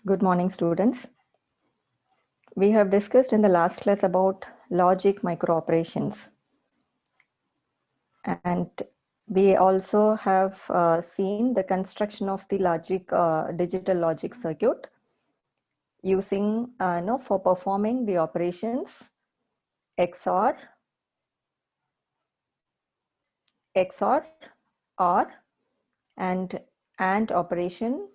Good morning, students. We have discussed in the last class about logic microoperations. And we also have seen the construction of the digital logic circuit using for performing the operations XOR, OR, and AND operation,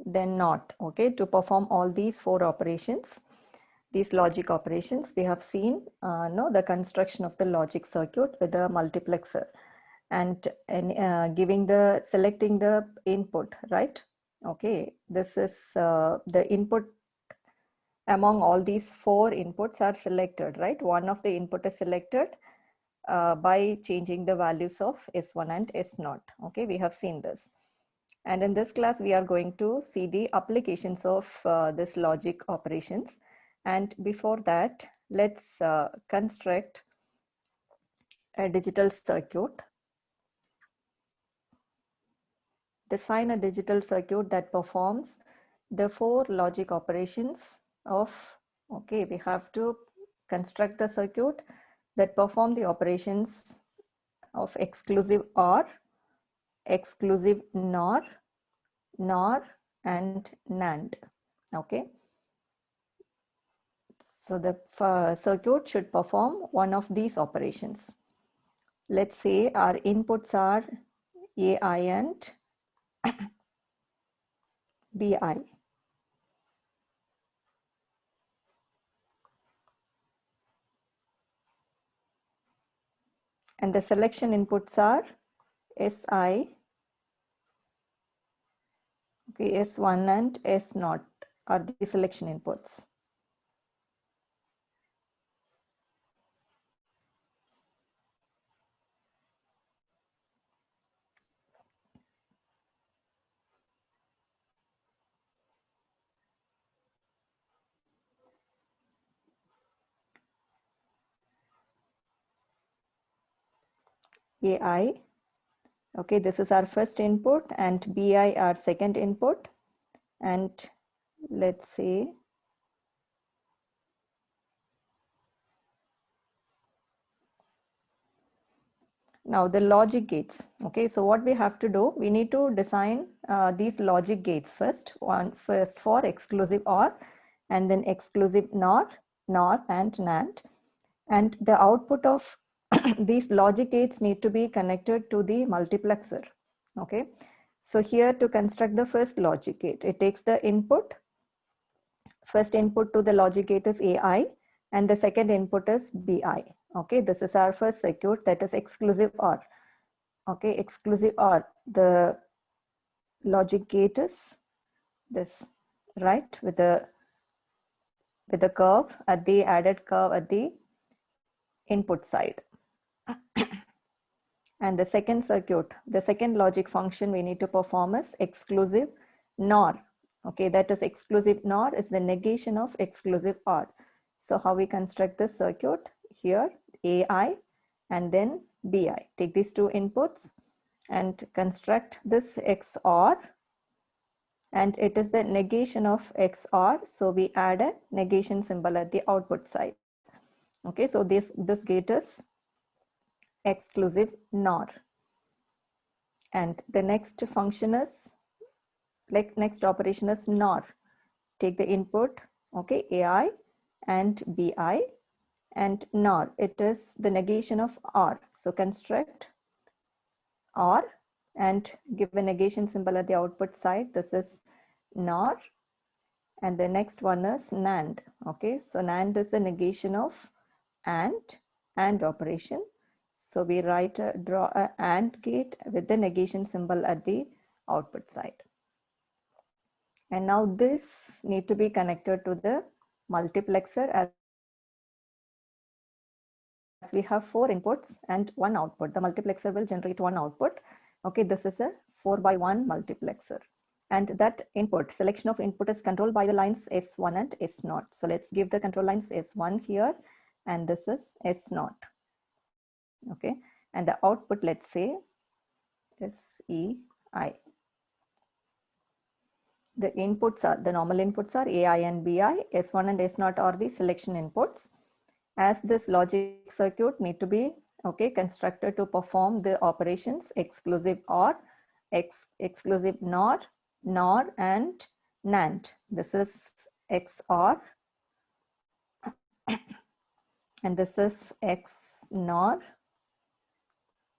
then NOT. Okay, to perform all these four operations, these logic operations, we have seen the construction of the logic circuit with the multiplexer and selecting the input, right? Okay, this is the input among all these four inputs are selected, right? One of the input is selected by changing the values of S1 and S0. Okay, we have seen this. And in this class, we are going to see the applications of this logic operations. And before that, let's construct a digital circuit. Design a digital circuit that performs the four logic operations of, okay, we have to construct the circuit that perform the operations of exclusive OR, exclusive NOR, and NAND. Okay. So the circuit should perform one of these operations. Let's say our inputs are AI and BI. And the selection inputs are SI, okay, S1 and S0 are the selection inputs. AI, okay, this is our first input, and BI our second input. And let's say now the logic gates. Okay, so what we have to do, we need to design these logic gates first. First for exclusive OR, and then exclusive NOR, and NAND. And the output of these logic gates need to be connected to the multiplexer. Okay, so here to construct the first logic gate, it takes the input. First input to the logic gate is AI, and the second input is BI. Okay, this is our first circuit, that is exclusive OR. Okay, exclusive OR. The logic gate is this, right? With the curve at the added curve at the input side. And the second circuit, the second logic function we need to perform is exclusive NOR. Okay, that is exclusive NOR is the negation of exclusive OR. So how we construct this circuit? Here, AI and then BI. Take these two inputs and construct this XOR. And it is the negation of XOR. So we add a negation symbol at the output side. Okay, so this gate is exclusive NOR. And the next function is, like next operation is NOR. Take the input, okay, AI and BI, and NOR, it is the negation of OR. So construct OR and give a negation symbol at the output side. This is NOR. And the next one is NAND. Okay, so NAND is the negation of AND operation. So we draw a AND gate with the negation symbol at the output side. And now this need to be connected to the multiplexer, as we have four inputs and one output. The multiplexer will generate one output. Okay, this is a 4x1 multiplexer. And that input, selection of input is controlled by the lines S1 and S0. So let's give the control lines S1 here, and this is S0. Okay, and the output, let's say, is EI. The inputs are, the normal inputs are AI and BI, S1 and S0 are the selection inputs. As this logic circuit need to be, okay, constructed to perform the operations exclusive OR, exclusive NOR and NAND. This is XOR and this is XNOR.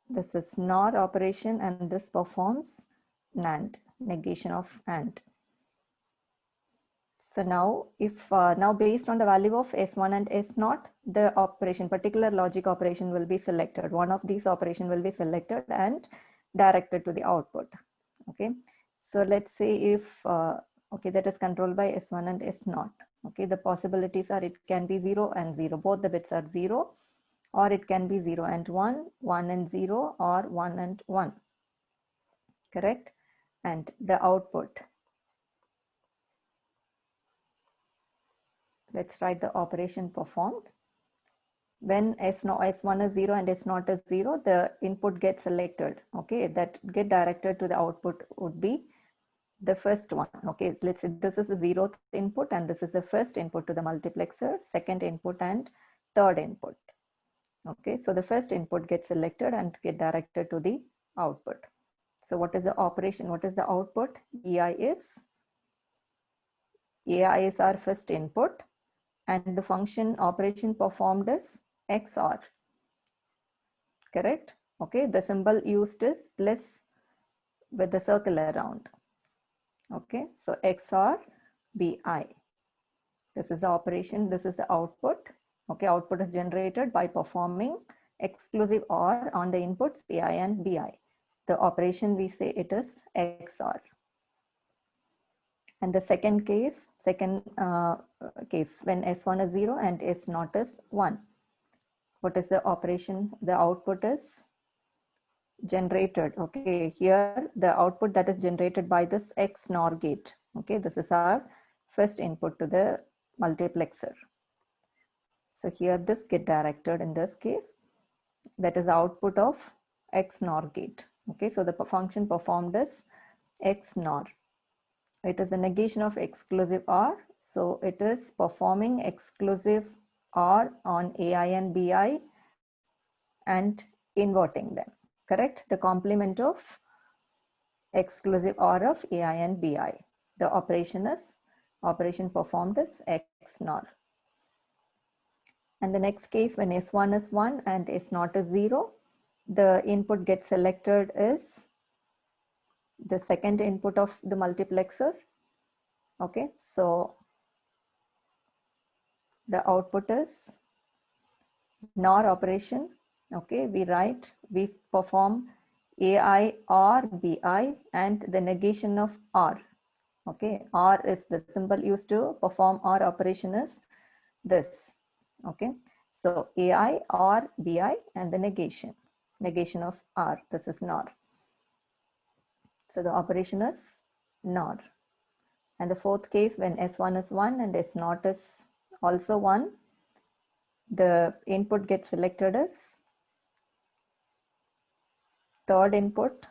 This is NOR operation and this performs NAND, negation of AND. So now, if now based on the value of S1 and S0, the operation, particular logic operation will be selected. One of these operation will be selected and directed to the output. Okay. So let's say if, okay, that is controlled by S1 and S0. Okay. The possibilities are it can be 0 and 0. Both the bits are 0, or it can be 0 and 1, 1 and 0, or 1 and 1. Correct. And the output. Let's write the operation performed. When S1 is 0 and S0 is 0, the input gets selected. Okay, that get directed to the output would be the first one. Okay, let's say this is the 0th input and this is the first input to the multiplexer, second input and third input. Okay, so the first input gets selected and get directed to the output. So what is the operation? What is the output? AI is our first input. And the function operation performed is XOR. Correct? Okay, the symbol used is plus with the circle around. Okay, so XOR BI. This is the operation, this is the output. Okay, output is generated by performing exclusive OR on the inputs AI and BI. The operation we say it is XOR. And the second case, when S1 is 0 and S0 is 1. What is the operation? The output is generated. Okay, here the output that is generated by this XNOR gate. Okay, this is our first input to the multiplexer. So here this get directed in this case. That is the output of XNOR gate. Okay, so the function performed is XNOR. It is a negation of exclusive OR. So it is performing exclusive OR on AI and BI and inverting them. Correct? The complement of exclusive OR of AI and BI. The operation performed is XNOR. And the next case, when S1 is 1 and S0 is 0, the input gets selected is the second input of the multiplexer. Okay, so the output is NOR operation. Okay, we perform AI or BI and the negation of OR. Okay, OR is the symbol used to perform OR operation is this. Okay, so AI or BI and the negation of OR. This is NOR. So the operation is NOR. And the fourth case, when S1 is 1 and S0 is also 1, the input gets selected as third input.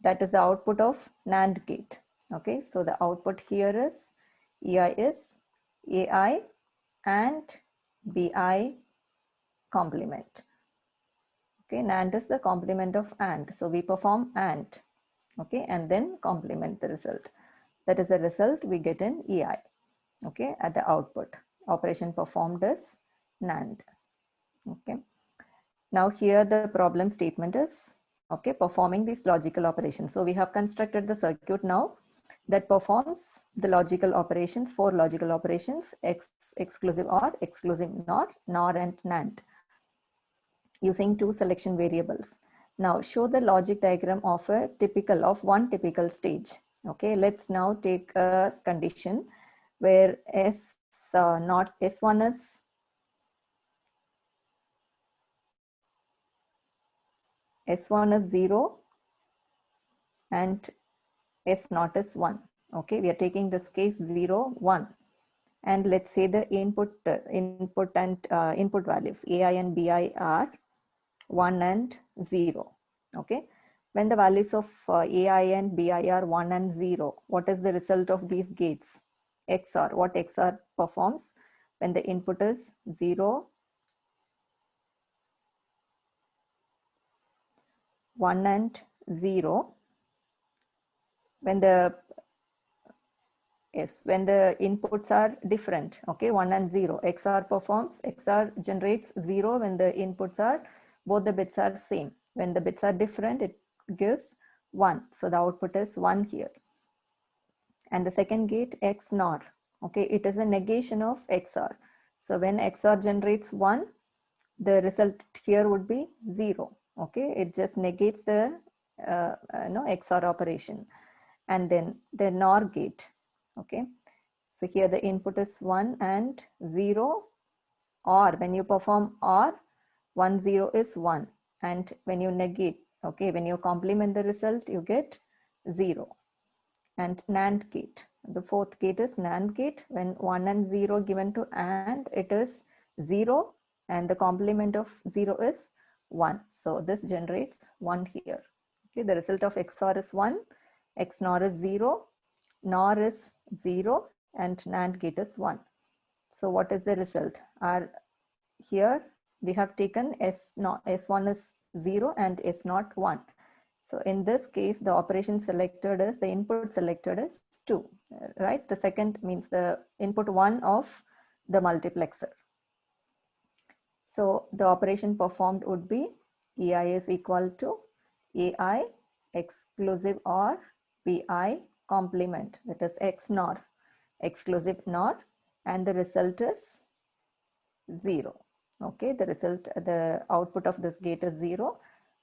That is the output of NAND gate. Okay, so the output here is EI is AI and BI complement. Okay, NAND is the complement of AND. So we perform AND. Okay, and then complement the result. That is the result we get in EI. Okay, at the output. Operation performed is NAND. Okay. Now here the problem statement is, okay, performing these logical operations. So we have constructed the circuit now that performs the logical operations, 4 logical operations, exclusive OR, exclusive NOR and NAND, using 2 selection variables. Now show the logic diagram of one typical stage. Okay, let's now take a condition where S1 is 0 and S0 is 1. Okay, we are taking this case 0, 1. And let's say the input values AI and BI are 1 and 0. Okay, When the values of AI and BI are 1 and 0, what is the result of these gates? XOR. What XOR performs when the input is 0, 1 and 0? When the when the inputs are different, okay, 1 and 0, XOR generates 0 when the inputs are, both the bits are same. When the bits are different, it gives 1. So the output is 1 here. And the second gate, XNOR, okay, it is a negation of XOR. So when XOR generates 1, the result here would be 0, okay, it just negates the XOR operation. And then the NOR gate, okay, so here the input is 1 and 0, or when you perform OR, 1 0 is 1, and when you negate, okay, when you complement the result, you get 0. And NAND gate, the fourth gate is NAND gate. When 1 and 0 given to AND, it is 0, and the complement of 0 is 1. So this generates 1 here. Okay, the result of XOR is 1, XNOR is 0, NOR is 0, and NAND gate is 1. So what is the result? Here we have taken S1 is 0 and S0 1. So in this case, the operation selected is, the input selected is 2, right? The second means the input 1 of the multiplexer. So the operation performed would be EI is equal to AI exclusive OR BI complement, that is XNOR, exclusive NOR, and the result is 0. Okay, the result, the output of this gate is 0,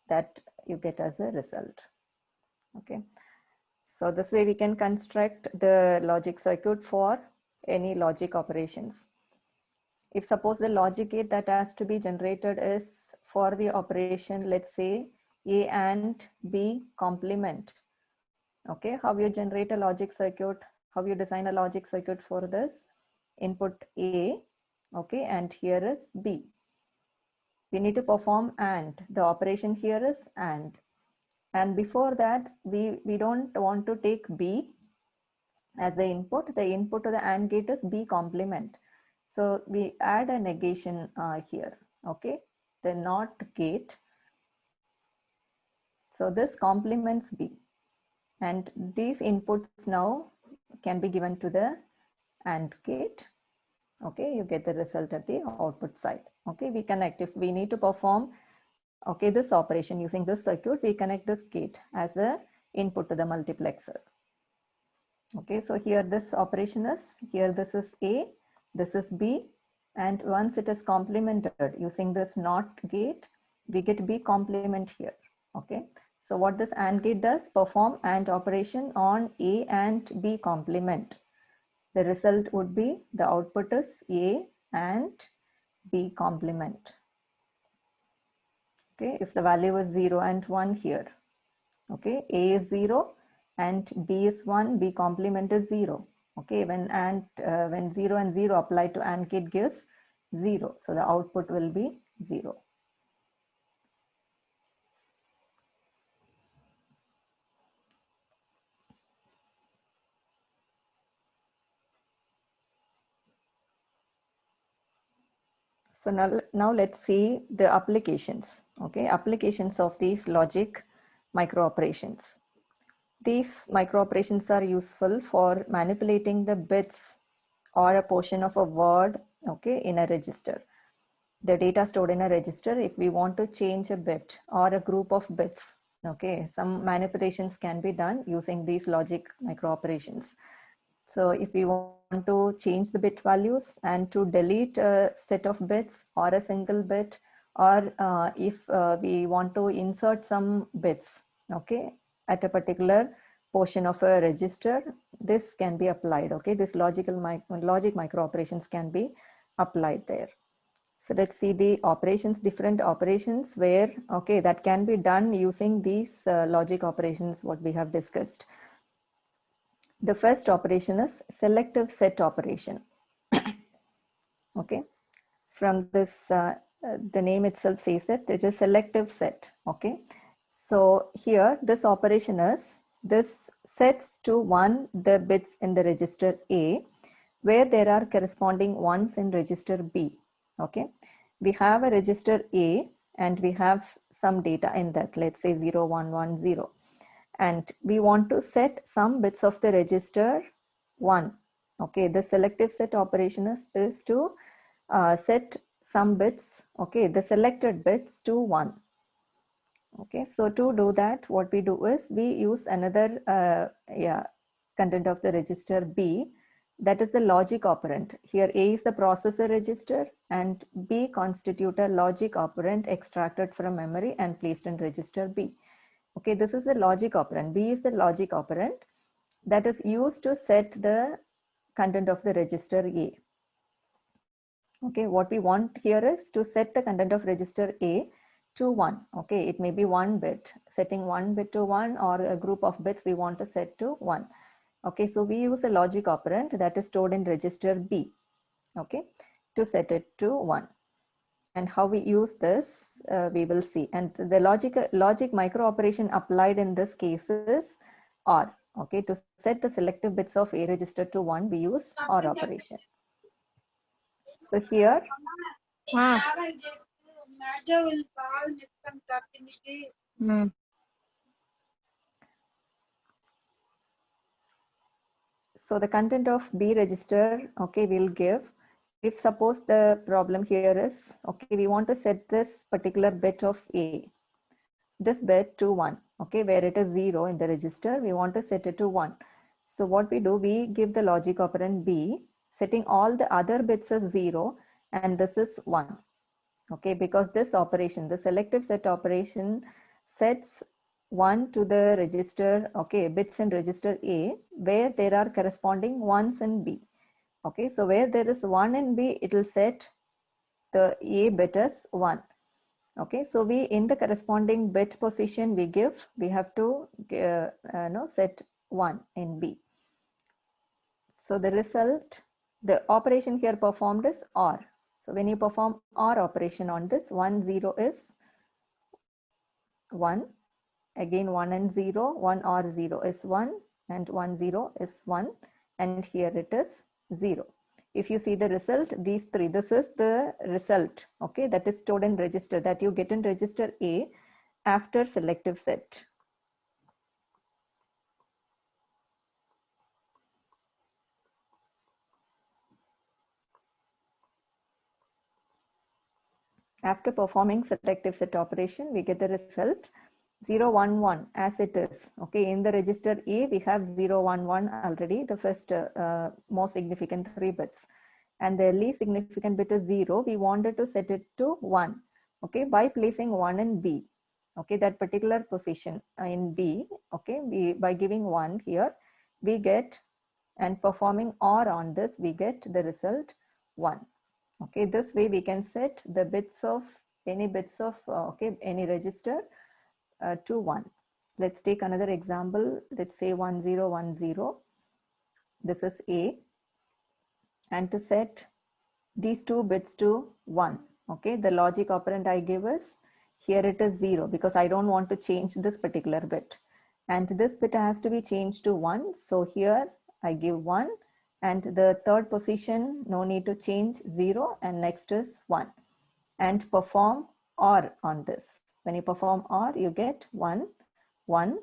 that you get as a result. Okay, so this way we can construct the logic circuit for any logic operations. If suppose the logic gate that has to be generated is for the operation, let's say A and B complement. Okay, how you generate a logic circuit, how you design a logic circuit for this? Input A, okay, and here is B. We need to perform AND. The operation here is AND. And before that, we don't want to take B as the input. The input to the AND gate is B complement. So we add a negation here, okay, the NOT gate. So this complements B. And these inputs now can be given to the AND gate. Okay, you get the result at the output side. Okay, we connect, if we need to perform, okay, this operation using this circuit, we connect this gate as the input to the multiplexer. Okay, so here this operation is, here this is A, this is B, and once it is complemented using this NOT gate, we get B complement here. Okay, so what this AND gate does, perform AND operation on A and B complement. The result would be, the output is A and B complement. Okay, if the value is 0 and 1 here, okay, A is 0 and B is 1, B complement is 0. Okay, when 0 and 0 applied to AND gate gives 0, so the output will be 0. So now let's see the applications. Okay, applications of these logic micro operations. These micro operations are useful for manipulating the bits or a portion of a word, okay, in a register. The data stored in a register, if we want to change a bit or a group of bits, okay, some manipulations can be done using these logic micro operations. So if we want to change the bit values and to delete a set of bits or a single bit, or if we want to insert some bits, okay, at a particular portion of a register, this can be applied. Okay, this logic micro operations can be applied there. So let's see the operations, different operations where, okay, that can be done using these logic operations, what we have discussed. The first operation is selective set operation. Okay, from this, the name itself says that it is selective set. Okay, So here this operation is, this sets to 1 the bits in the register A where there are corresponding ones in register B. Okay, we have a register A and we have some data in that, let's say 0, 1, 1, 0. And we want to set some bits of the register 1. Okay, the selective set operation is to set some bits, okay, the selected bits to 1. Okay, so to do that, what we do is we use another content of the register B, that is the logic operand. Here A is the processor register and B constitute a logic operand extracted from memory and placed in register B. Okay, this is the logic operand. B is the logic operand that is used to set the content of the register A. Okay, what we want here is to set the content of register A to 1. Okay, it may be 1 bit, setting 1 bit to 1, or a group of bits we want to set to 1. Okay, so we use a logic operand that is stored in register B, okay, to set it to 1. And how we use this, we will see. And the logic micro operation applied in this case is OR. Okay, to set the selective bits of A register to 1, we use OR operation. So here, so the content of B register, okay, we'll give. If suppose the problem here is, okay, we want to set this particular bit of A, this bit to 1, okay, where it is 0 in the register, we want to set it to 1. So what we do, we give the logic operand B, setting all the other bits as 0, and this is 1. Okay, because this operation, the selective set operation, sets 1 to the register, okay, bits in register A where there are corresponding ones in B. Okay, so where there is 1 in B, it will set the A bit as 1. Okay, so we, in the corresponding bit position we have to set 1 in B. So the result, the operation here performed is OR. So when you perform OR operation on this, 1, 0 is 1, again 1 and 0, 1 or 0 is 1, and 1, 0 is 1, and here it is 0. If you see the result, these three, this is the result, okay, that is stored in register, that you get in register A after selective set. After performing selective set operation, we get the result 0, 1, 1 as it is. Okay, in the register A, we have 0, 1, 1 already, the first most significant 3 bits. And the least significant bit is 0. We wanted to set it to 1. Okay, by placing 1 in B. Okay, that particular position in B. Okay, by giving 1 here, we get, and performing OR on this, we get the result 1. Okay, this way we can set the bits of any bits of any register to 1. Let's take another example. Let's say 1010. This is A, and to set these 2 bits to 1, okay, the logic operand I give is, here it is 0 because I don't want to change this particular bit, and this bit has to be changed to 1. So here I give 1, and the third position, no need to change, 0, and next is 1, and perform OR on this. When you perform OR, you get 1, 1,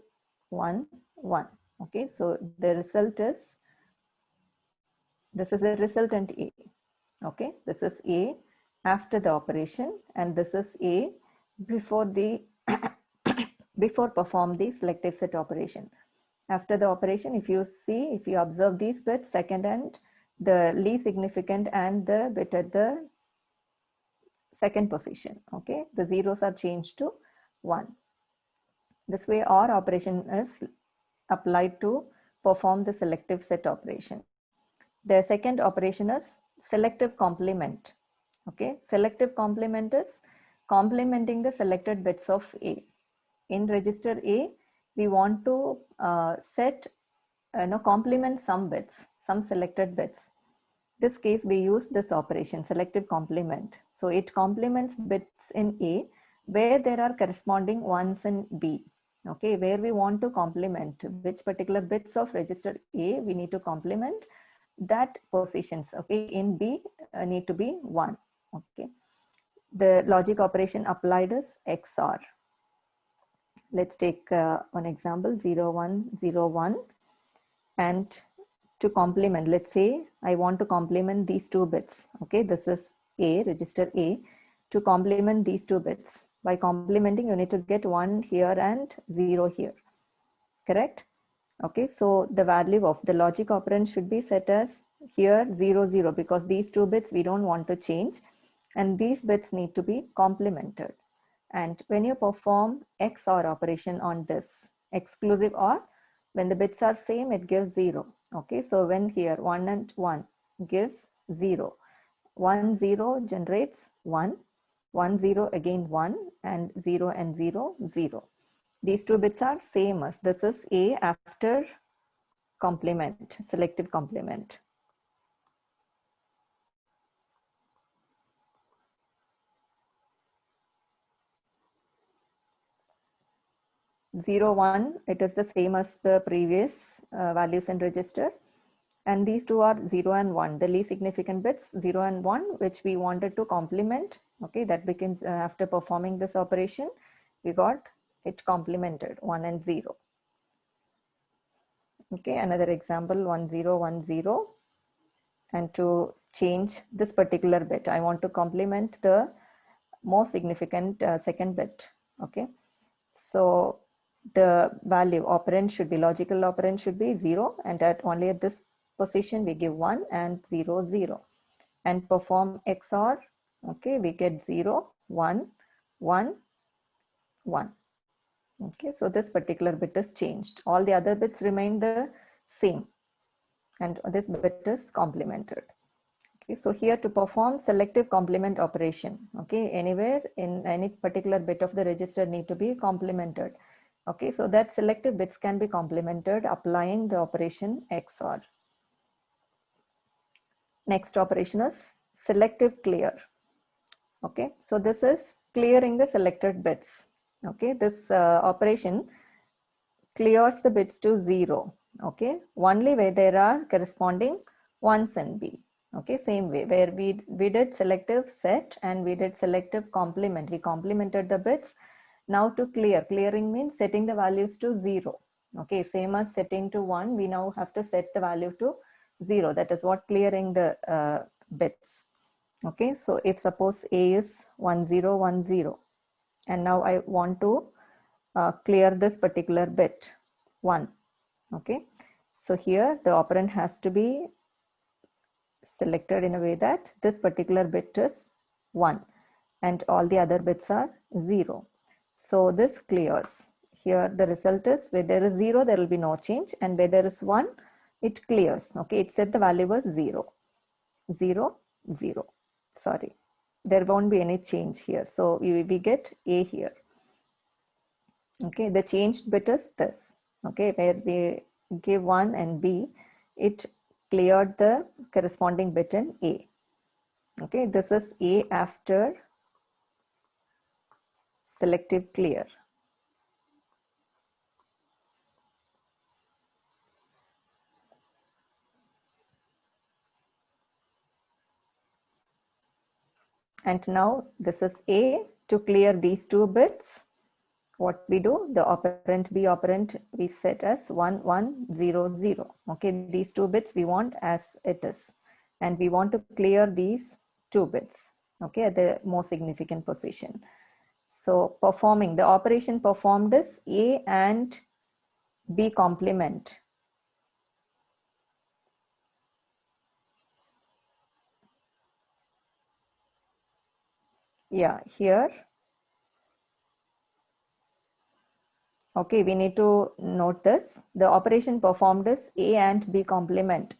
1, 1. Okay, so the result is, this is the resultant A. Okay, this is A after the operation, and this is A before the before perform the selective set operation. After the operation, if you see, if you observe these bits, second and the least significant and the bit at the second position, okay, the zeros are changed to 1. This way OR operation is applied to perform the selective set operation. The second operation is selective complement. Okay, selective complement is complementing the selected bits of A. In register A, we want to complement some bits, some selected bits. This case we use this operation, selective complement. So it complements bits in A where there are corresponding ones in B. okay, where we want to complement which particular bits of register A we need to complement that positions, okay, in B need to be 1, okay. The logic operation applied is XOR. Let's take one example, 0, 1, 0, 1, and to complement, let's say I want to complement these two bits, okay, this is A, register A. To complement these two bits, by complementing you need to get 1 here and 0 here, correct? Okay, so the value of the logic operand should be set as here 0, 0, because these two bits we don't want to change, and these bits need to be complemented. And when you perform XOR operation on this exclusive OR, when the bits are same, it gives 0. Okay, so when here 1 and 1 gives 0, 1, 0 generates 1, 1, 0 again 1, and 0 and 0, 0. These two bits are same as this is A after complement, selective complement. Zero, 1, it is the same as the previous values in register. And these two are 0 and 1, the least significant bits, 0 and 1, which we wanted to complement. Okay, that becomes after performing this operation, we got it complemented 1 and 0. Okay, another example 1, 0, 1, 0. And to change this particular bit, I want to complement the most significant second bit. Okay, so the value operand should be, logical operand should be 0, and only at this position we give 1 and 0, 0, and perform XOR. Okay, we get 0, 1, 1, 1. Okay, so this particular bit is changed. All the other bits remain the same, and this bit is complemented. Okay, so here to perform selective complement operation, okay, anywhere in any particular bit of the register need to be complemented. Okay, so that selective bits can be complemented applying the operation XOR. Next operation is selective clear. Okay, so this is clearing the selected bits. Okay, this operation clears the bits to 0. Okay, only where there are corresponding ones in B. Okay, same way where we did selective set and we did selective complement. We complemented the bits. Now to clear, clearing means setting the values to 0. Okay, same as setting to 1, we now have to set the value to 0. That is what clearing the bits. Okay, so if suppose A is 1, 0, 1, 0, and now I want to clear this particular bit 1. Okay, so here the operand has to be selected in a way that this particular bit is 1 and all the other bits are 0. So this clears. Here the result is where there is 0 there will be no change, and where there is 1 it clears. Okay, it said the value was 0, 0, 0. Sorry, there won't be any change here. So we get A here. Okay, the changed bit is this. Okay, where we give 1 and B, it cleared the corresponding bit in A. Okay, this is A after selective clear. And now this is A. To clear these two bits, what we do, the operand B operand we set as 1, 1, 0, 0. Okay, these two bits we want as it is, and we want to clear these two bits, okay, at the most significant position. So performing the operation performed is A and B complement. Yeah, here. Okay, we need to note this. The operation performed is A and B complement.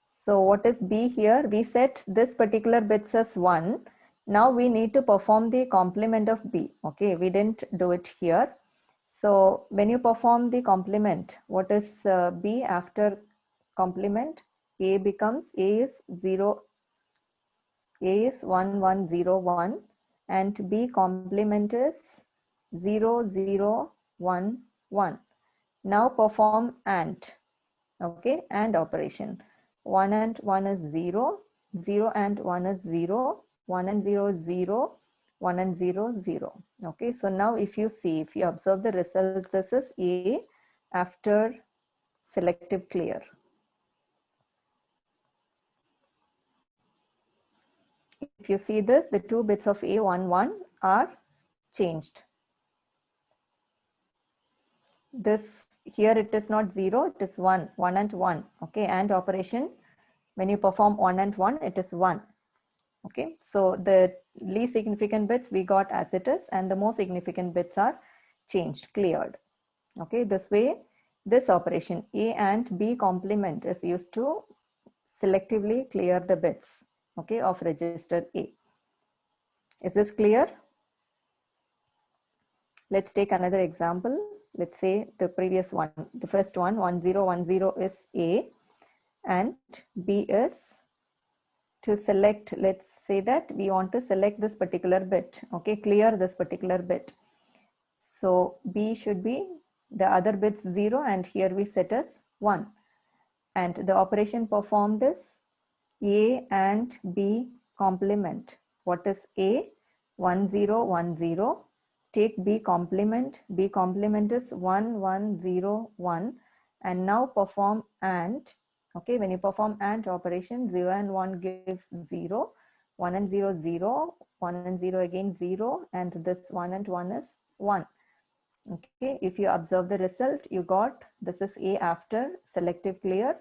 So what is B here? We set this particular bits as 1. Now we need to perform the complement of B. Okay, we didn't do it here. So when you perform the complement, what is B after complement? A becomes, A is 0, A is 1, 1, 0, 1, and B complement is 0, 0, 1, 1. Now perform AND. Okay, AND operation. 1 and 1 is 0, 0 and 1 is 0, 1 and 0 is 0, 1 and 0, 0. Okay, so now if you see, if you observe the result, this is A after selective clear. If you see this, the two bits of A, 1, 1 are changed. This here it is not 0, it is 1, 1 and 1. Okay, AND operation, when you perform 1 and 1, it is 1. Okay, so the least significant bits we got as it is, and the most significant bits are changed, cleared. Okay, this way, this operation A and B complement is used to selectively clear the bits, okay, of register A. Is this clear? Let's take another example. Let's say the previous one, the first one, 1010 is A and B is to select. Let's say that we want to select this particular bit, okay, clear this particular bit. So B should be the other bits 0 and here we set as 1. And the operation performed is A and B complement. What is A? 1010. Take B complement. B complement is 1101. And now perform AND. Okay, when you perform AND operation, 0 and 1 gives 0. 1 and 0, 0. 1 and 0 again 0. And this 1 and 1 is 1. Okay, if you observe the result, you got, this is A after selective clear.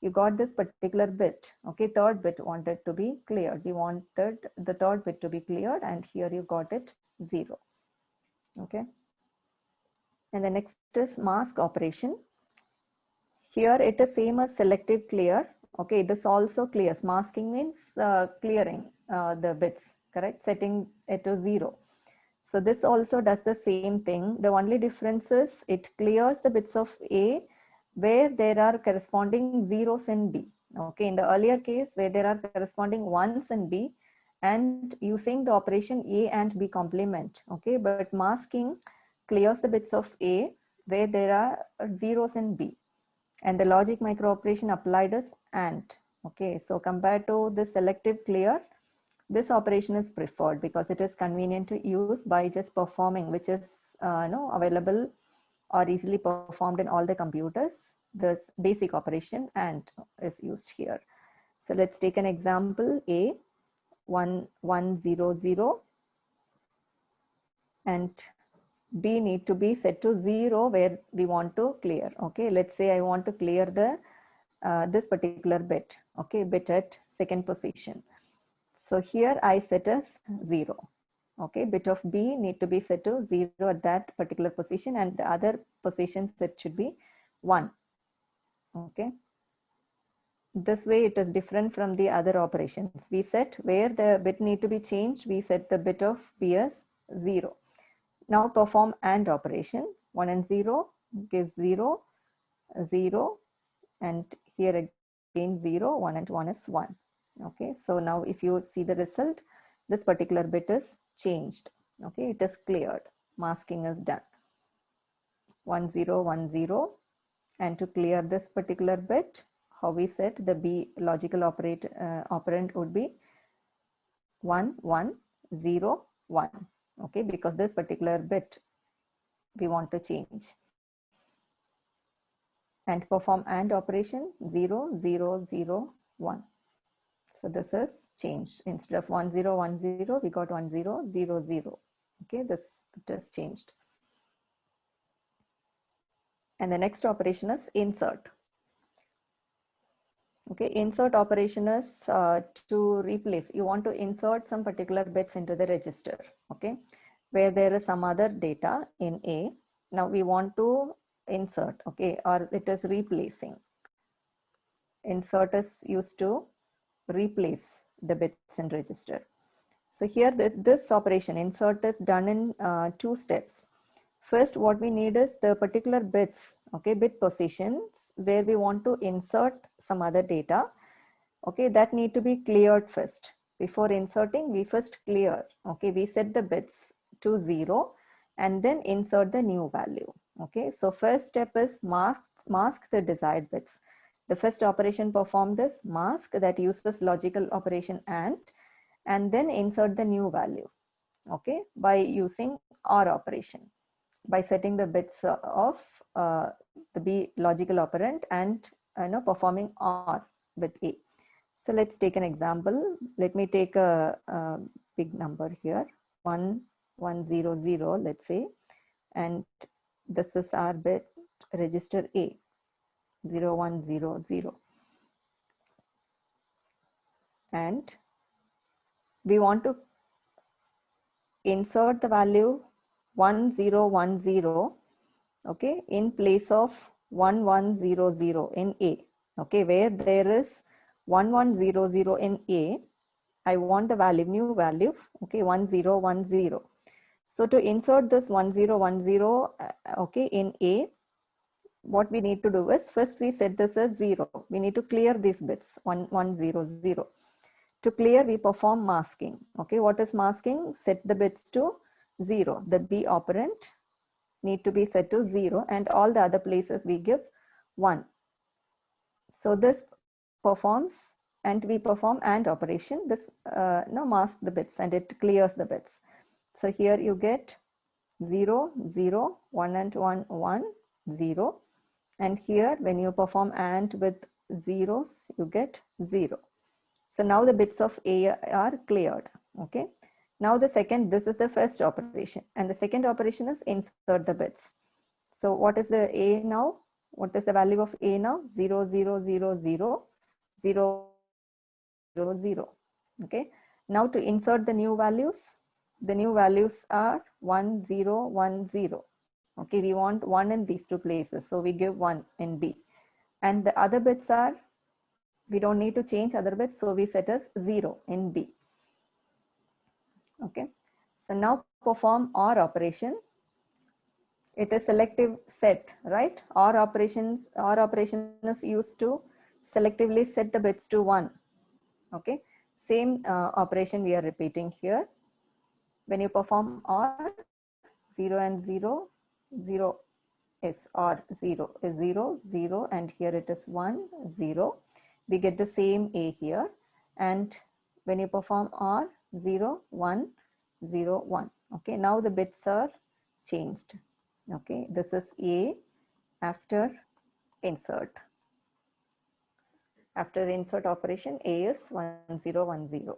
You got this particular bit, okay, third bit wanted to be cleared. You wanted the third bit to be cleared and here you got it 0, okay. And the next is mask operation. Here it is same as selective clear, okay, this also clears. Masking means clearing the bits, correct, setting it to 0. So this also does the same thing. The only difference is it clears the bits of A where there are corresponding zeros in B. Okay, in the earlier case where there are corresponding ones in B and using the operation A and B complement. Okay, but masking clears the bits of A where there are zeros in B. And the logic micro operation applied is AND. Okay, so compared to the selective clear, this operation is preferred because it is convenient to use by just performing, which is available or easily performed in all the computers. This basic operation AND is used here. So let's take an example. A 1100 and B need to be set to 0 where we want to clear. Okay, let's say I want to clear the this particular bit. Okay, bit at second position. So here I set as 0. Okay, bit of B need to be set to 0 at that particular position and the other position set should be 1. Okay. This way it is different from the other operations. We set where the bit need to be changed, we set the bit of B as 0. Now perform AND operation. 1 and 0 gives 0, 0, and here again 0, 1 and 1 is 1. Okay, so now if you see the result, this particular bit is changed. Okay, it is cleared. Masking is done. 1010, and to clear this particular bit, how we set the B logical operand would be 1101. Okay, because this particular bit we want to change. And perform AND operation 0, 0, 0, 1. So this is changed. Instead of 1010, we got 1000. Okay, this is changed. And the next operation is insert. Okay, insert operation is to replace. You want to insert some particular bits into the register. Okay, where there is some other data in A. Now we want to insert. Okay, or it is replacing. Insert is used to replace the bits in register. So here this operation insert is done in 2 steps. First, what we need is the particular bits, okay, bit positions where we want to insert some other data. Okay, that need to be cleared first. Before inserting, we first clear. Okay, we set the bits to 0 and then insert the new value. Okay, so first step is mask the desired bits. The first operation performed is mask, that uses logical operation and then insert the new value, okay, by using OR operation, by setting the bits of the B logical operand and performing OR with A. So let's take an example. Let me take a big number here, 1100, let's say, and this is our bit register A, 0100, and we want to insert the value 1010, okay, in place of 1100 in A. Okay, where there is 1100 in A, I want the value, new value, okay, 1010. So to insert this 1010, okay, in A, what we need to do is first we set this as 0. We need to clear these bits 1100. To clear, we perform masking. Okay, what is masking? Set the bits to 0. The B operand need to be set to 0 and all the other places we give 1. So this performs, and we perform AND operation. This mask the bits and it clears the bits. So here you get 0, 0, 1 and 1, 1, 0. And here when you perform AND with zeros, you get 0. So now the bits of A are cleared. Okay. Now this is the first operation, and the second operation is insert the bits. So what is the A now? What is the value of A now? 0, 0, 0, 0, 0, 0, 0. Okay. Now to insert the new values are 1, 0, 1, 0. Okay, we want 1 in these two places, so we give 1 in B. And the other bits are, we don't need to change other bits, so we set as 0 in B. Okay, so now perform OR operation. It is selective set, right? OR operation is used to selectively set the bits to 1. Okay, same operation we are repeating here. When you perform OR, 0 and 0, 0 is OR 0 is 0, 0, and here it is 1, 0. We get the same A here. And when you perform OR, 0, 1, 0, 1. Okay, now the bits are changed. Okay, this is A after insert. After insert operation, A is 1010.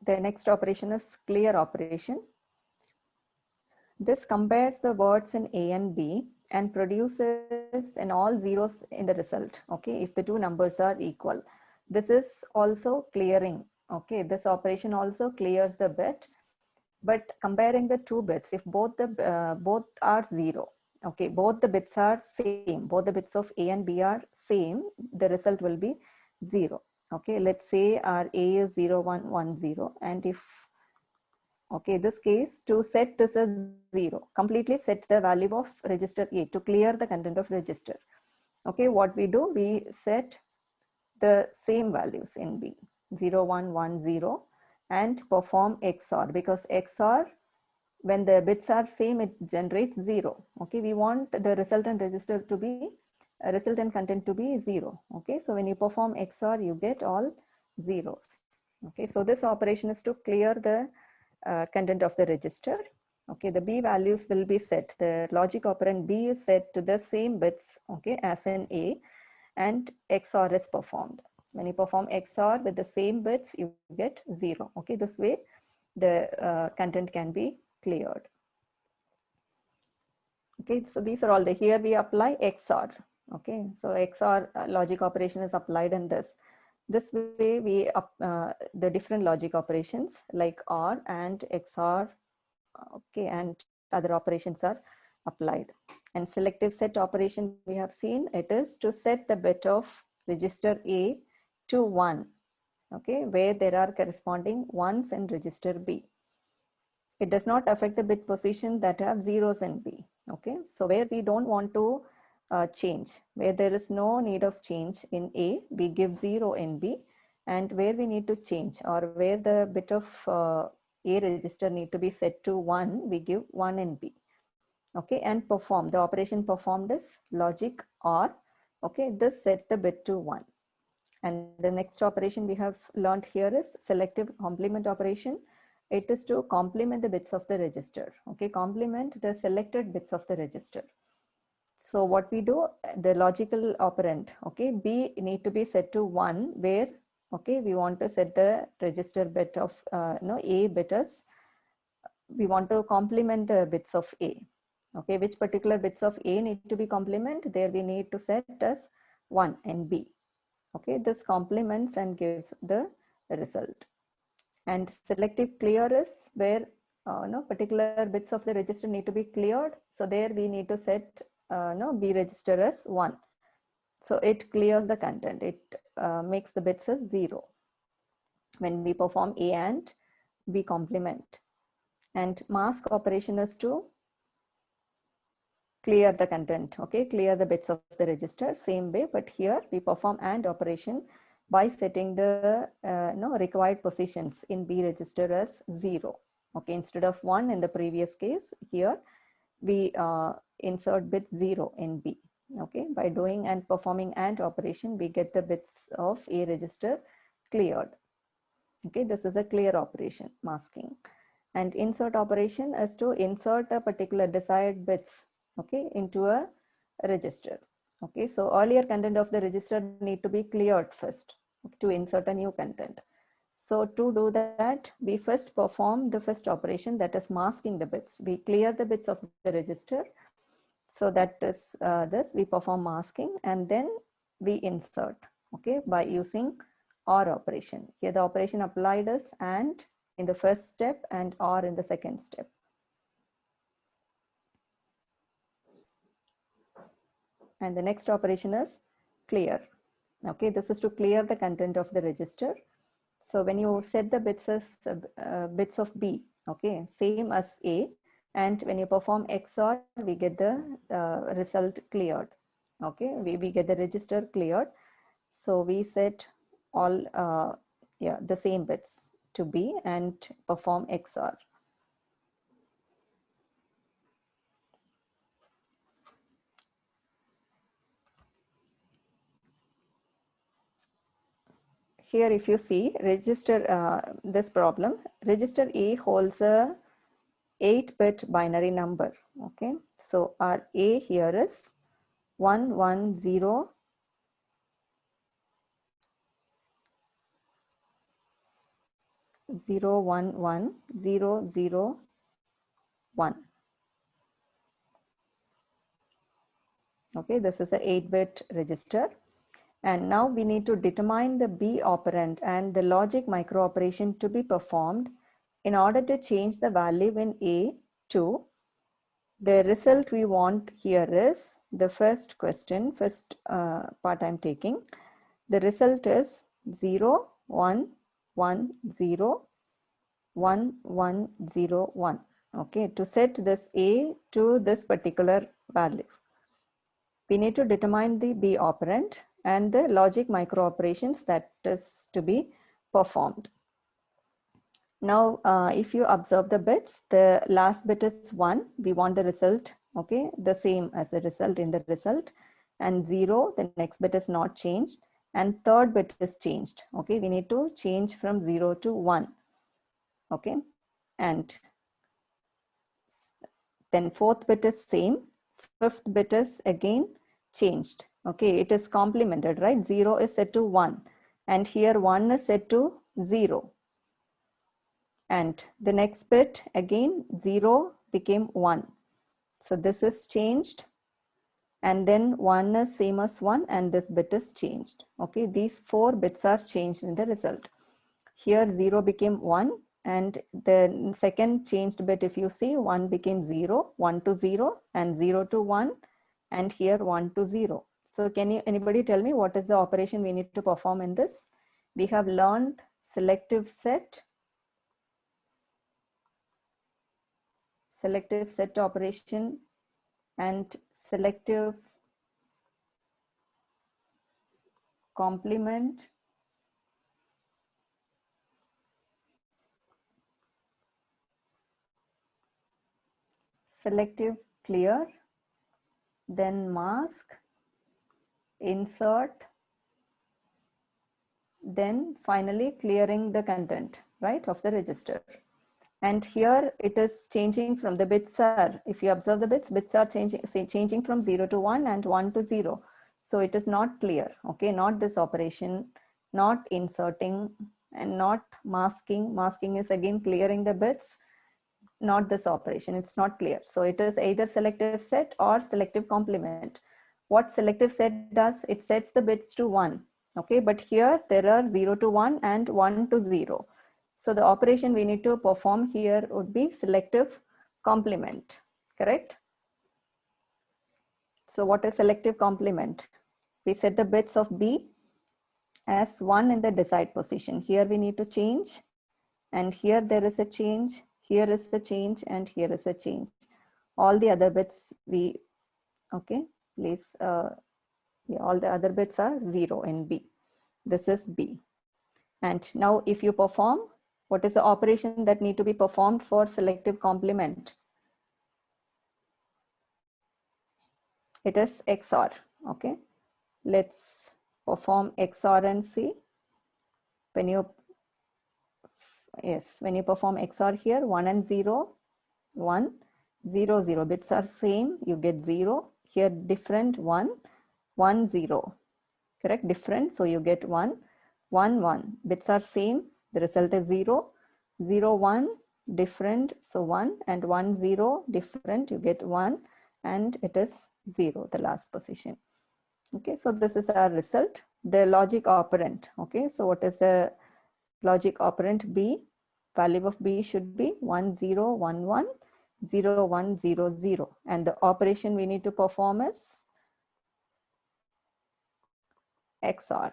The next operation is clear operation. This compares the words in A and B and produces an all zeros in the result. Okay, if the two numbers are equal. This is also clearing. Okay, this operation also clears the bit. But comparing the two bits, if both are 0, okay, both the bits are same, both the bits of A and B are same, the result will be 0. Okay, let's say our A is 0, 1, 1, 0, and if, okay, this case, to set this as 0, completely set the value of register A to clear the content of register. Okay, what we do, we set the same values in B, 0, 1, 1, 0, and perform XOR, because XOR, when the bits are same, it generates 0. Okay, we want the resultant register to be, resultant content to be 0. Okay, so when you perform XOR, you get all zeros. Okay, so this operation is to clear the content of the register. Okay, the B values will be set. The logic operand B is set to the same bits, okay, as in A, and XOR is performed. When you perform XOR with the same bits, you get 0. Okay, this way the content can be cleared. Okay, so these are all the, here we apply XOR. Okay, so XOR logic operation is applied in this. This way we the different logic operations like OR and XOR, okay, and other operations are applied. And selective set operation we have seen, it is to set the bit of register A to 1, okay, where there are corresponding ones in register B. It does not affect the bit position that have zeros in B. Okay, so where we don't want to change, where there is no need of change in A, we give 0 in B, and where we need to change, or where the bit of A register need to be set to 1, we give 1 in B. Okay, and perform, the operation performed is logic OR. Okay, this set the bit to 1. And the next operation we have learned here is selective complement operation. It is to complement the bits of the register. Okay, complement the selected bits of the register. So what we do, the logical operand, okay, B need to be set to 1, where, okay, we want to set the register bit of, A bit as, we want to complement the bits of A. Okay, which particular bits of A need to be complement? There we need to set as 1 and B. Okay, this complements and gives the result. And selective clear is where particular bits of the register need to be cleared. So there we need to set B register as 1. So it clears the content. It makes the bits as 0 when we perform A and B complement. And mask operation is to clear the content, okay, clear the bits of the register, same way, but here we perform AND operation by setting the required positions in B register as 0. Okay, instead of 1 in the previous case, here we insert bit 0 in B. Okay, by doing and performing AND operation, we get the bits of A register cleared. Okay, this is a clear operation, masking. And insert operation is to insert a particular desired bits, okay, into a register. Okay, so earlier content of the register need to be cleared first to insert a new content. So to do that, we first perform the first operation, that is masking the bits. We clear the bits of the register. So that is this, we perform masking, and then we insert, okay, by using OR operation. Here the operation applied is AND in the first step and OR in the second step. And the next operation is clear. Okay, this is to clear the content of the register. So when you set the bits as bits of B, okay, same as A, and when you perform XOR, we get the result cleared. Okay, we get the register cleared. So we set all the same bits to B and perform XOR. Here, if you see register, this problem, register A holds a 8-bit binary number. Okay, so our A here is 110 0 1 1 0 0 1. Okay, this is a 8-bit register. And now we need to determine the B operand and the logic micro operation to be performed in order to change the value in A to the result we want. Here is the first question, first part I'm taking. The result is 0 1 1 0 1 1 0 1. Okay, to set this A to this particular value, we need to determine the B operand and the logic micro operations that is to be performed. Now, if you observe the bits, the last bit is 1. We want the result, okay, the same as the result in the result. And 0, the next bit is not changed. And third bit is changed. Okay, we need to change from 0 to 1. Okay, and then fourth bit is same. Fifth bit is again changed. Okay, it is complemented, right? 0 is set to 1. And here 1 is set to 0. And the next bit again 0 became 1. So this is changed, and then 1 is same as 1, and this bit is changed. Okay, these 4 bits are changed in the result. Here 0 became 1, and the second changed bit, if you see, 1 became 0, 1 to 0, and 0 to 1, and here 1 to 0. So can anybody tell me what is the operation we need to perform in this? We have learned selective set operation and selective complement selective clear, then mask, insert, then finally clearing the content, right, of the register. And here it is changing from the bits are, if you observe the bits are changing from 0 to 1 and 1 to 0. So it is not clear, okay, not this operation, not inserting and not masking. Masking is again clearing the bits, not this operation, it's not clear. So it is either selective set or selective complement. What selective set does, it sets the bits to 1, okay, but here there are 0 to 1 and 1 to 0. So the operation we need to perform here would be selective complement, correct? So what is selective complement? We set the bits of B as 1 in the desired position. Here we need to change, and here there is a change, here is a change, and here is a change. All the other bits we, okay, please, yeah, all the other bits are 0 in B. This is B. And now if you perform, what is the operation that need to be performed for selective complement? It is XOR, okay. Let's perform XOR and see. When you, yes, when you perform XOR here, 1 and 0, 1, 0, 0, bits are same, you get 0. Here different, 1, 1, 0, correct, different, so you get 1, 1, 1, bits are same, the result is 0, 0, 1, different, so 1, and 1, 0, different, you get 1, and it is 0, the last position. Okay, so this is our result. The logic operand, okay, so what is the logic operand? B, value of B should be 1, 0, 1, 1, 0, 1, 0, 0, and the operation we need to perform is XOR.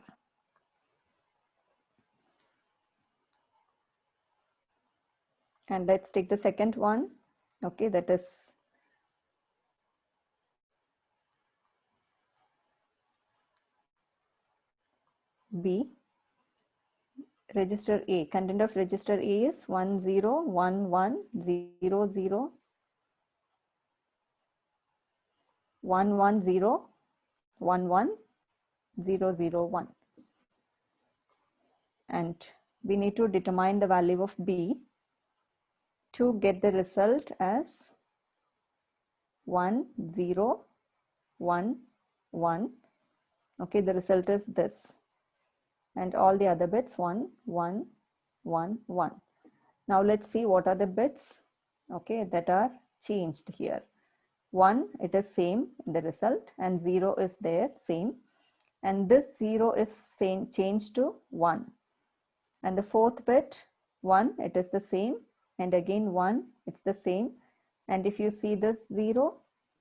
And let's take the second one, okay, that is B. Register A, content of register A is 1, 0, 1, 1, 0, 0, 1, 1, 0, 1, 1, 0, 0, 1. And we need to determine the value of B to get the result as 1, 0, 1, 1. Okay, the result is this. And all the other bits 1, 1, 1, 1. Now let's see what are the bits, okay, that are changed here. 1, it is same in the result, and 0 is there, same. And this 0 is same, changed to 1. And the fourth bit, 1, it is the same. And again 1, it's the same. And if you see this 0,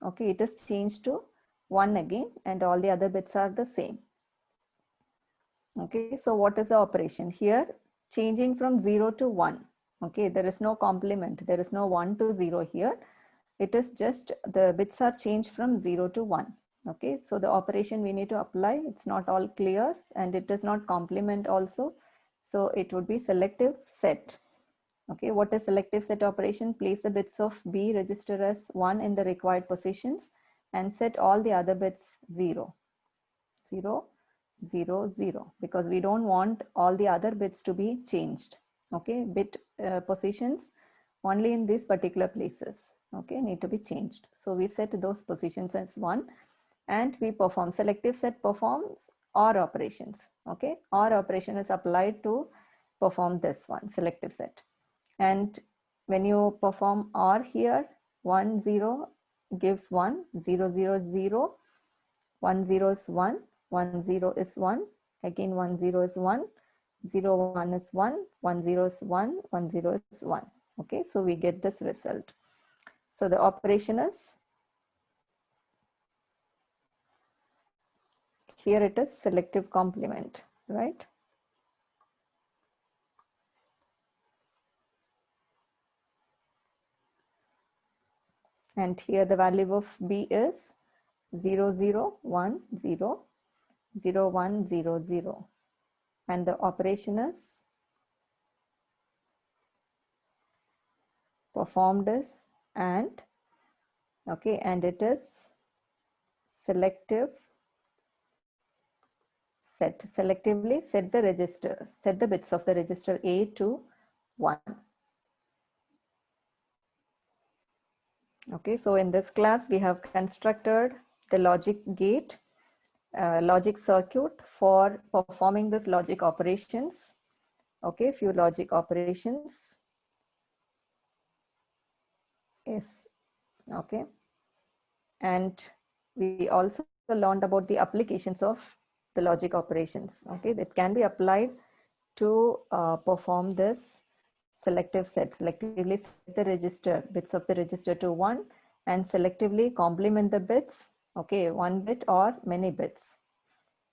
okay, it is changed to 1 again, and all the other bits are the same. Okay, so what is the operation? Here, changing from 0 to 1. Okay, there is no complement. There is no 1 to 0 here. It is just the bits are changed from 0 to 1. Okay, so the operation we need to apply, it's not all clear, and it does not complement also. So it would be selective set. Okay, what is selective set operation? Place the bits of B register as 1 in the required positions and set all the other bits 0. 0, 0, 0, because we don't want all the other bits to be changed. Okay, bit positions only in these particular places, okay, need to be changed. So we set those positions as 1, and we perform selective set performs OR operations. Okay, OR operation is applied to perform this one, selective set. And when you perform OR here, 1, 0 gives 1, 0, 0, 0, 1, 0 is 1, 1, 0 is 1, again 1, 0 is 1, 0, 1 is 1, 1, 0 is 1, 1, 0 is 1. Okay, so we get this result. So the operation is, here it is selective complement, right? And here the value of B is 0, 0, 1, 0, 0, 1, 0, 0. And the operation is performed is AND, Okay, and it is selective set. Selectively set the register, set the bits of the register A to 1. Okay, so in this class, we have constructed the logic gate, logic circuit for performing this logic operations. Okay, few logic operations. Yes, okay. And we also learned about the applications of the logic operations. Okay, that can be applied to perform this selective set. Selectively set the register, bits of the register to 1, and selectively complement the bits, okay, 1 bit or many bits,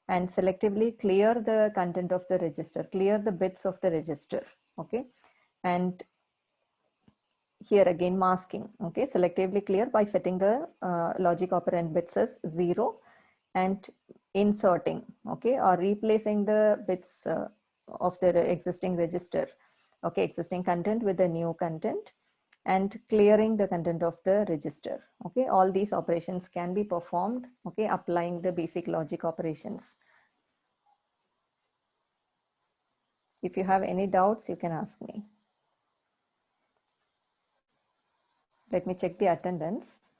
and selectively clear the content of the register, clear the bits of the register, okay. And here again masking, okay, selectively clear by setting the logic operand bits as 0 and inserting, okay, or replacing the bits of the existing register, okay, existing content with the new content, and clearing the content of the register. Okay, all these operations can be performed, okay, applying the basic logic operations. If you have any doubts, you can ask me. Let me check the attendance.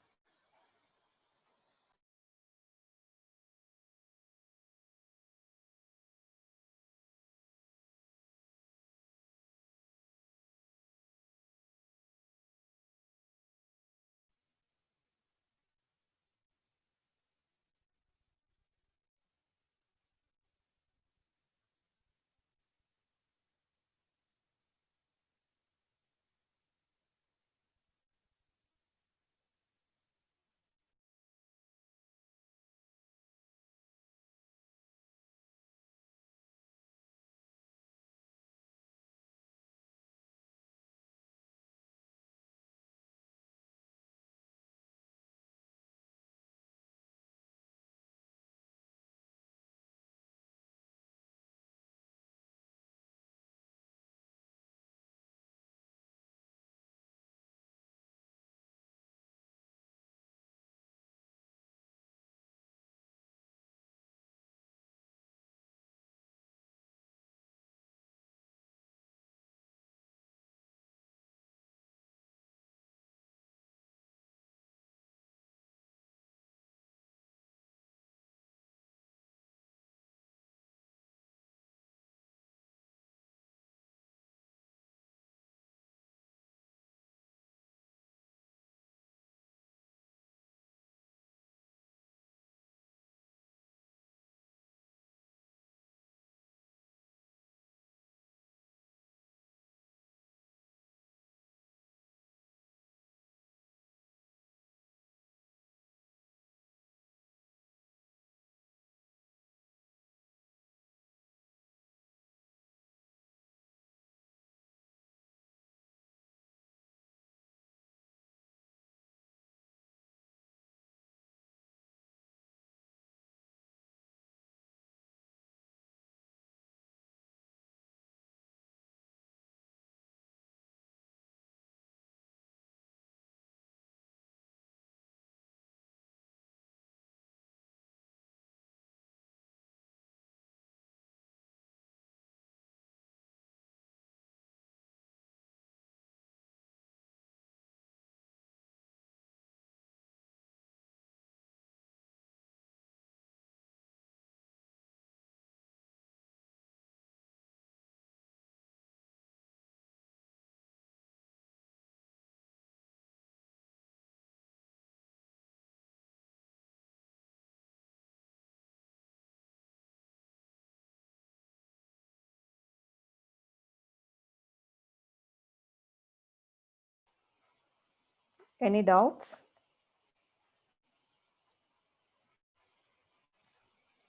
Any doubts?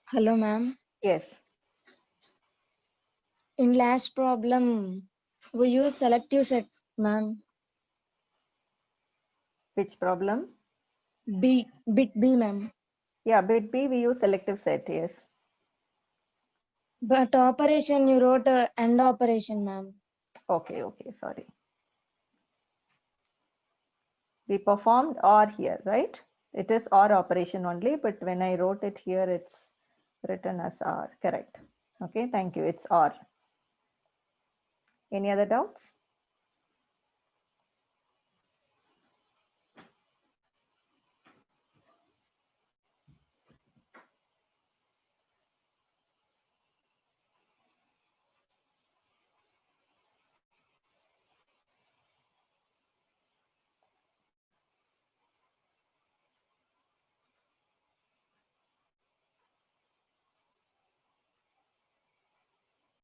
Hello, ma'am. Yes. In last problem, we use selective set, ma'am. Which problem? Bit B, ma'am. Yeah, bit B, we use selective set, yes. But operation, you wrote AND operation, ma'am. Okay, okay, sorry. We performed OR here, right? It is OR operation only, but when I wrote it here, it's written as OR, correct? Okay, thank you, it's OR. Any other doubts?